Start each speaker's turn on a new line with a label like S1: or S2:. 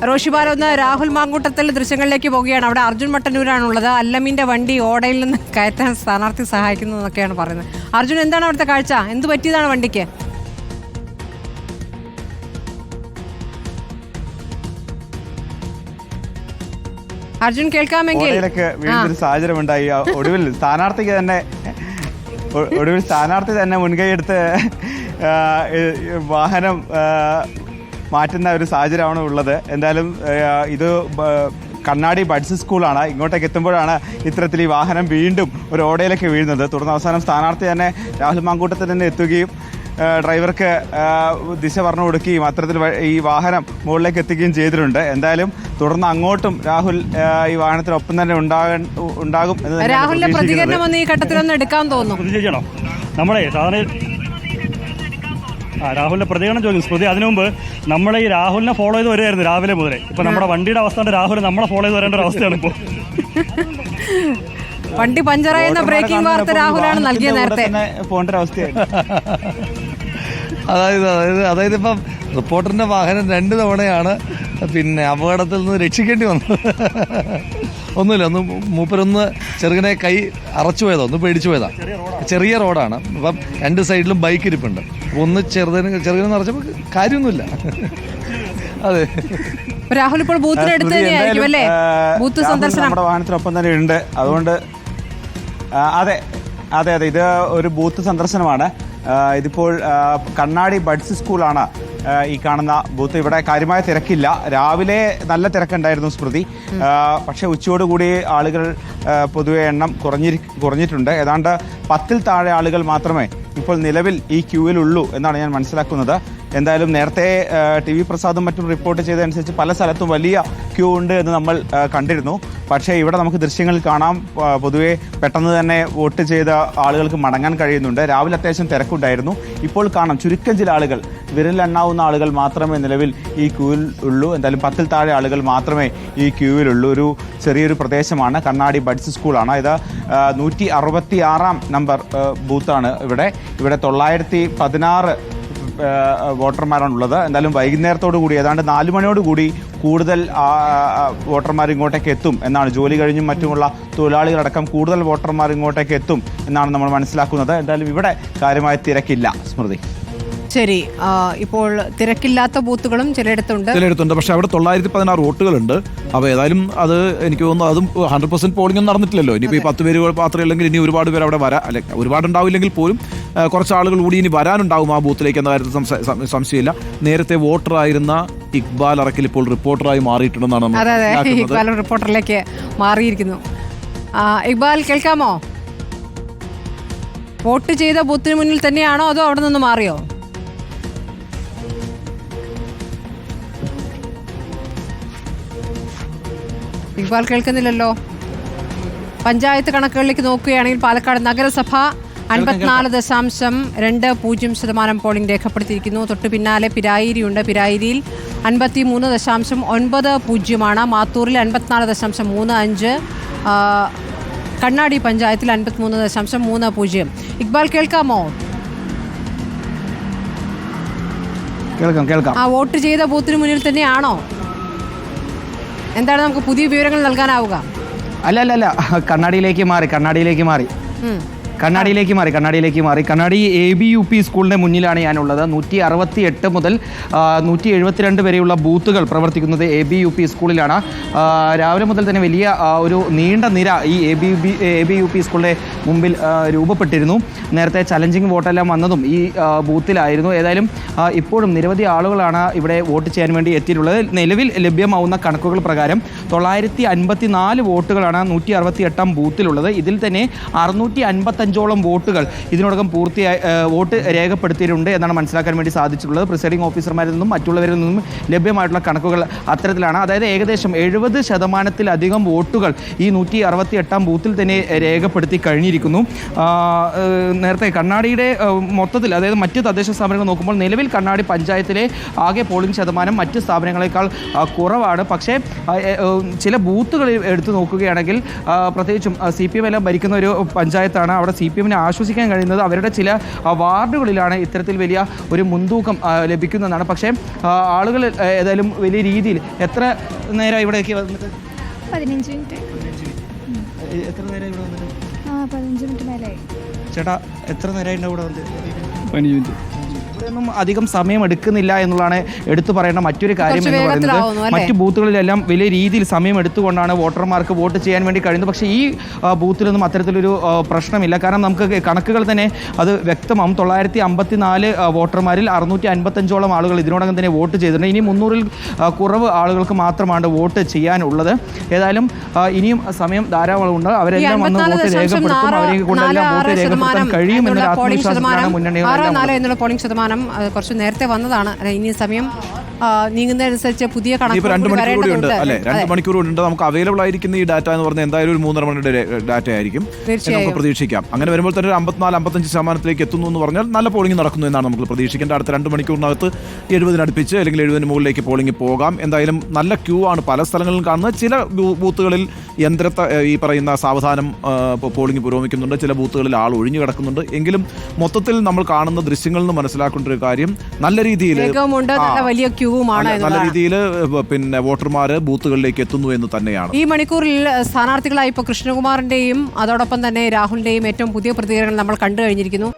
S1: റോഷിബാല ഒന്ന് രാഹുൽ മാങ്കൂട്ടത്തിൽ ദൃശ്യങ്ങളിലേക്ക് പോവുകയാണ്. അവിടെ അർജുൻ മട്ടന്നൂരാണുള്ളത്. അല്ലമീൻ്റെ വണ്ടി ഓടയിൽ നിന്ന് കയറ്റാൻ സ്ഥാനാർത്ഥി സഹായിക്കുന്നു എന്നൊക്കെയാണ് പറയുന്നത്. അർജുൻ, എന്താണ് അവിടുത്തെ കാഴ്ച? എന്ത് പറ്റിയതാണ് വണ്ടിക്ക്? അർജുൻ, കേൾക്കാമെങ്കിൽ
S2: സാഹചര്യം ഉണ്ടായി. ഒടുവിൽ സ്ഥാനാർത്ഥി തന്നെ മുൻകൈയെടുത്ത് വാഹനം മാറ്റുന്ന ഒരു സാഹചര്യമാണ് ഉള്ളത്. എന്തായാലും ഇത് കണ്ണാടി ബഡ്സ് സ്കൂളാണ്. ഇങ്ങോട്ടേക്ക് എത്തുമ്പോഴാണ് ഇത്തരത്തിൽ ഈ വാഹനം വീണ്ടും ഒരു ഓടയിലേക്ക് വീഴുന്നത്. തുടർന്ന് അവസാനം സ്ഥാനാർത്ഥി തന്നെ രാഹുൽ മാങ്കൂട്ടത്തിൽ തന്നെ എത്തുകയും ഡ്രൈവർക്ക് ദിശ പറഞ്ഞു കൊടുക്കുകയും അത്തരത്തിൽ ഈ വാഹനം മുകളിലേക്ക് എത്തിക്കുകയും ചെയ്തിട്ടുണ്ട്. എന്തായാലും തുടർന്ന് അങ്ങോട്ടും രാഹുൽ ഈ വാഹനത്തിനൊപ്പം തന്നെ ഉണ്ടാകും എന്ന്
S1: രാഹുലിന്റെ പ്രതികരണം ഒന്ന് ഈ ഘട്ടത്തിലൊന്ന് എടുക്കാൻ തോന്നുന്നു.
S3: നമ്മളെ രാഹുലിന്റെ പ്രതികരണം ചോദിക്കും സ്മൃതി. അതിനു മുമ്പ് നമ്മൾ ഈ രാഹുലിനെ ഫോളോ ചെയ്ത് വരുമായിരുന്നു രാവിലെ മുതലേ. ഇപ്പൊ നമ്മുടെ വണ്ടിയുടെ അവസ്ഥ രാഹുൽ നമ്മളെ ഫോളോ ചെയ്ത് വരേണ്ട ഒരു അവസ്ഥയാണ് ഇപ്പോൾ.
S1: വണ്ടി പഞ്ചറായെന്ന ബ്രേക്കിംഗ് വാർത്ത രാഹുലാണ് നൽകിയ നേരത്തെ
S2: പോകേണ്ട അവസ്ഥയാണ്.
S4: അതായത് ഇപ്പം റിപ്പോർട്ടറിന്റെ വാഹനം 2 തവണയാണ് അപകടത്തിൽ നിന്ന് രക്ഷിക്കേണ്ടി വന്നത്. ഒന്നുമില്ല, മൂപ്പരൊന്ന് ചെറുങ്ങനെ കൈ അറച്ചു പോയതാ, ഒന്ന് പേടിച്ചു പോയതാ. ചെറിയ റോഡാണ്. അപ്പം 2 സൈഡിലും ബൈക്ക് ഇരിപ്പുണ്ട്. ഒന്ന് ചെറുതിനെ നിറച്ചപ്പോൾ കാര്യമൊന്നുമില്ല. അതെ,
S1: രാഹുൽ ഇപ്പോൾ ബൂത്തിനടുത്ത് തന്നെയായിരിക്കും അല്ലേ? ബൂത്ത് സന്ദർശനം
S2: നമ്മുടെ വാഹനത്തിനൊപ്പം തന്നെ ഉണ്ട്. അതുകൊണ്ട് അതെ, ഇത് ഒരു ബൂത്ത് സന്ദർശനമാണ്. ഇതിപ്പോൾ കണ്ണാടി ബഡ്സ് സ്കൂളാണ് ഈ കാണുന്ന ബൂത്ത്. ഇവിടെ കാര്യമായ തിരക്കില്ല. രാവിലെ നല്ല തിരക്കുണ്ടായിരുന്നു സ്മൃതി. പക്ഷെ ഉച്ചയോടുകൂടി ആളുകൾ പൊതുവെ എണ്ണം കുറഞ്ഞിട്ടുണ്ട്. ഏതാണ്ട് 10-ൽ താഴെ ആളുകൾ മാത്രമേ ഇപ്പോൾ നിലവിൽ ഈ ക്യൂവിലുള്ളൂ എന്നാണ് ഞാൻ മനസ്സിലാക്കുന്നത്. എന്തായാലും നേരത്തെ TV പ്രസാദും മറ്റും റിപ്പോർട്ട് ചെയ്തതനുസരിച്ച് പല സ്ഥലത്തും വലിയ ക്യൂ ഉണ്ട് എന്ന് നമ്മൾ കണ്ടിരുന്നു. പക്ഷേ ഇവിടെ നമുക്ക് ദൃശ്യങ്ങളിൽ കാണാം, പൊതുവെ പെട്ടെന്ന് തന്നെ വോട്ട് ചെയ്ത ആളുകൾക്ക് മടങ്ങാൻ കഴിയുന്നുണ്ട്. രാവിലെ അത്യാവശ്യം തിരക്കുണ്ടായിരുന്നു. ഇപ്പോൾ കാണാം ചുരുക്കം ചില ആളുകൾ, വിരലിലെണ്ണാവുന്ന ആളുകൾ മാത്രമേ നിലവിൽ ഈ ക്യൂവിൽ ഉള്ളൂ. എന്തായാലും 10-ൽ താഴെ ആളുകൾ മാത്രമേ ഈ ക്യൂവിലുള്ളൂ. ഒരു ചെറിയൊരു പ്രദേശമാണ്, കണ്ണാടി ബഡ്സ് സ്കൂളാണ്. ഇത് 166-ാം നമ്പർ ബൂത്താണ്. ഇവിടെ 916 വോട്ടർമാരാണുള്ളത്. എന്തായാലും വൈകുന്നേരത്തോടു കൂടി ഏതാണ്ട് 4 മണിയോടുകൂടി കൂടുതൽ വോട്ടർമാർ ഇങ്ങോട്ടേക്ക് എത്തും എന്നാണ്. ജോലി കഴിഞ്ഞും മറ്റുമുള്ള തൊഴിലാളികളടക്കം കൂടുതൽ വോട്ടർമാർ ഇങ്ങോട്ടേക്ക് എത്തും എന്നാണ് നമ്മൾ മനസ്സിലാക്കുന്നത്. എന്തായാലും ഇവിടെ കാര്യമായ തിരക്കില്ല സ്മൃതി.
S1: ശരി, ഇപ്പോൾ തിരക്കില്ലാത്ത ബൂത്തുകളും ചിലയിടത്തുണ്ട്.
S4: പക്ഷെ അവിടെ 916 വോട്ടുകളുണ്ട്. അപ്പോൾ ഏതായാലും അത് എനിക്ക് തോന്നുന്നു അതും 100% പോളിംഗ് ഒന്നും നടന്നിട്ടില്ലല്ലോ. ഇനിയിപ്പോൾ ഈ 10 പേര് മാത്രമേ ഉള്ളെങ്കിൽ ഇനി ഒരുപാട് പേര് അവിടെ വരാം, അല്ലെ ഒരുപാടുണ്ടാവില്ലെങ്കിൽ പോലും കുറച്ച് ആളുകൾ കൂടി ഇനി വരാനുണ്ടാവും ആ ബൂത്തിലേക്ക് എന്ന കാര്യത്തിൽ സംശയമില്ല. നേരത്തെ വോട്ടറായിരുന്ന ഇക്ബാൽ അറക്കൽ ഇപ്പോൾ റിപ്പോർട്ടറായി മാറിയിട്ടുണ്ടെന്നാണ്.
S1: അതെ, ഇക്ബാൽ റിപ്പോർട്ടറിലേക്ക് മാറിയിരിക്കുന്നു. ഇക്ബാൽ, കേൾക്കാമോ? വോട്ട് ചെയ്ത ബൂത്തിന് മുന്നിൽ തന്നെയാണോ അതോ അവിടെ നിന്ന് മാറിയോ? ഇക്ബാൽ കേൾക്കുന്നില്ലല്ലോ. പഞ്ചായത്ത് കണക്കുകളിലേക്ക് നോക്കുകയാണെങ്കിൽ പാലക്കാട് നഗരസഭ 54.20% പോളിംഗ് രേഖപ്പെടുത്തിയിരിക്കുന്നു. തൊട്ടു പിന്നാലെ പിരായിരിയുണ്ട്. പിരായിരിയിൽ 53.90%. മാത്തൂരിൽ 54.35%. കണ്ണാടി പഞ്ചായത്തിൽ 53.30%. ഇക്ബാൽ, കേൾക്കാമോ?
S2: കേൾക്കാം.
S1: ആ വോട്ട് ചെയ്ത ബൂത്തിന് മുന്നിൽ തന്നെയാണോ? എന്താണ് നമുക്ക് പുതിയ വിവരങ്ങൾ നൽകാനാവുക?
S5: അല്ല, കണ്ണാടിയിലേക്ക് മാറി. കണ്ണാടി ABUP സ്കൂളിൻ്റെ മുന്നിലാണ് ഞാനുള്ളത്. 168 മുതൽ 172 വരെയുള്ള ബൂത്തുകൾ പ്രവർത്തിക്കുന്നത് ABUP സ്കൂളിലാണ്. രാവിലെ മുതൽ തന്നെ വലിയ ഒരു നീണ്ട നിര ഈ ABUP സ്കൂളിൻ്റെ മുമ്പിൽ രൂപപ്പെട്ടിരുന്നു. നേരത്തെ ചലഞ്ചിങ് വോട്ടെല്ലാം വന്നതും ഈ ബൂത്തിലായിരുന്നു. ഏതായാലും ഇപ്പോഴും നിരവധി ആളുകളാണ് ഇവിടെ വോട്ട് ചെയ്യാൻ വേണ്ടി എത്തിയിട്ടുള്ളത്. നിലവിൽ ലഭ്യമാവുന്ന കണക്കുകൾ പ്രകാരം 954 വോട്ടുകളാണ് 168-ാം ബൂത്തിലുള്ളത്. ഇതിൽ തന്നെ 655ഓളം വോട്ടുകൾ ഇതിനോടകം പൂർത്തിയായി വോട്ട് രേഖപ്പെടുത്തിയിട്ടുണ്ട് എന്നാണ് മനസ്സിലാക്കാൻ വേണ്ടി സാധിച്ചിട്ടുള്ളത്. പ്രിസൈഡിംഗ് ഓഫീസർമാരിൽ നിന്നും മറ്റുള്ളവരിൽ നിന്നും ലഭ്യമായിട്ടുള്ള കണക്കുകൾ അത്തരത്തിലാണ്. അതായത് ഏകദേശം 70%-ലധികം വോട്ടുകൾ ഈ 168-ാം ബൂത്തിൽ തന്നെ രേഖപ്പെടുത്തി കഴിഞ്ഞിരിക്കുന്നു. നേരത്തെ കണ്ണാടിയുടെ മൊത്തത്തിൽ, അതായത് മറ്റ് തദ്ദേശ സ്ഥാപനങ്ങൾ നോക്കുമ്പോൾ നിലവിൽ കണ്ണാടി പഞ്ചായത്തിലെ ആകെ പോളിംഗ് ശതമാനം മറ്റ് സ്ഥാപനങ്ങളെക്കാൾ കുറവാണ്. പക്ഷേ ചില ബൂത്തുകൾ എടുത്തു നോക്കുകയാണെങ്കിൽ, പ്രത്യേകിച്ചും CPM എല്ലാം ഭരിക്കുന്ന ഒരു പഞ്ചായത്താണ്. അവിടെ CPM-നെ ആശ്വസിക്കാൻ കഴിയുന്നത് അവരുടെ ചില വാർഡുകളിലാണ് ഇത്തരത്തിൽ വലിയ ഒരു മുൻതൂക്കം ലഭിക്കുന്നതാണ്. പക്ഷേ ആളുകൾ ഏതായാലും വലിയ രീതിയിൽ എത്ര നേരം ഇവിടേക്ക് വന്നിട്ട്
S6: 15 മിനിറ്റ്.
S5: എത്ര നേരം ഇവിടെ വന്നിട്ട്
S6: 15 മിനിറ്റ് മേലായി.
S5: ചേട്ടാ എത്ര നേരമായിട്ട് ഇവിടെ വന്നിട്ട്
S3: 15 മിനിറ്റ്.
S5: ഇവിടെയൊന്നും അധികം സമയം എടുക്കുന്നില്ല എന്നുള്ളതാണ് എടുത്തു പറയേണ്ട മറ്റൊരു കാര്യം എന്ന്
S1: വേഗത്തിലാവുന്നു,
S5: പറയുന്നത്. മറ്റു ബൂത്തുകളിലെല്ലാം വലിയ രീതിയിൽ സമയം എടുത്തുകൊണ്ടാണ് വോട്ടർമാർക്ക് വോട്ട് ചെയ്യാൻ വേണ്ടി കഴിയുന്നത്. പക്ഷേ ഈ ബൂത്തിലൊന്നും അത്തരത്തിലൊരു പ്രശ്നമില്ല. കാരണം നമുക്ക് കണക്കുകൾ തന്നെ അത് വ്യക്തമാവും. 954 വോട്ടർമാരിൽ 655ഓളം ആളുകൾ ഇതിനോടകം തന്നെ വോട്ട് ചെയ്തിട്ടുണ്ട്. ഇനി 300-ൽ കുറവ് ആളുകൾക്ക് മാത്രമാണ് വോട്ട് ചെയ്യാനുള്ളത്. ഏതായാലും ഇനിയും സമയം ധാരാളമുണ്ട്. അവരെല്ലാം വന്ന് വോട്ട് രേഖപ്പെടുത്തും. അവരെ കൊണ്ടെല്ലാം വോട്ട് രേഖപ്പെടുത്താൻ കഴിയുമെന്നൊരു ആത്മവിശ്വാസത്തിലാണ് മുന്നണികൾ.
S1: പോളിംഗ് ശതമാനം കുറച്ച് നേരത്തെ വന്നതാണ്. ഇനി സമയം നീങ്ങുന്നതനുസരിച്ച് പുതിയ കണക്ക്
S7: 2 മണിക്കൂർ കൂടി ഉണ്ട് അല്ലെ? 2 മണിക്കൂർ ഉണ്ട്. നമുക്ക് അവൈലബിൾ ആയിരിക്കുന്ന ഈ ഡാറ്റ എന്ന് പറഞ്ഞാൽ എന്തായാലും ഒരു 3.5 മണിയുടെ ഡാറ്റ ആയിരിക്കും. നമുക്ക് പ്രതീക്ഷിക്കാം. അങ്ങനെ വരുമ്പോൾ തന്നെ ഒരു 54-55% എത്തുന്നു എന്ന് പറഞ്ഞാൽ നല്ല പോളിംഗ് നടക്കുന്നു എന്നാണ് നമുക്ക് പ്രതീക്ഷിക്കേണ്ടത്. അടുത്ത 2 മണിക്കൂറിനകത്ത് 70 അടുപ്പിച്ച് അല്ലെങ്കിൽ 70 മുകളിലേക്ക് പോളിംഗ് പോകാം. എന്തായാലും നല്ല ക്യൂ ആണ് പല സ്ഥലങ്ങളിലും കാണുന്നത്. ചില ബൂത്തുകളിൽ ഈ പറയുന്ന സാവധാനം പോളിംഗ് പുരോഗമിക്കുന്നുണ്ട്. ചില ബൂത്തുകളിൽ ആൾ ഒഴിഞ്ഞു കിടക്കുന്നുണ്ട്. എങ്കിലും മൊത്തത്തിൽ നമ്മൾ കാണുന്ന ദൃശ്യങ്ങളിൽ നിന്ന് മനസ്സിലാക്കേണ്ട ഒരു കാര്യം നല്ല രീതിയിൽ പിന്നെ വോട്ടർമാര് ബൂത്തുകളിലേക്ക് എത്തുന്നു എന്ന് തന്നെയാണ്.
S1: ഈ മണിക്കൂറിൽ സ്ഥാനാർത്ഥികളായി ഇപ്പോൾ കൃഷ്ണകുമാറിന്റെയും അതോടൊപ്പം തന്നെ രാഹുലിന്റെയും ഏറ്റവും പുതിയ പ്രതികരണങ്ങൾ നമ്മൾ കണ്ടു കഴിഞ്ഞിരിക്കുന്നു.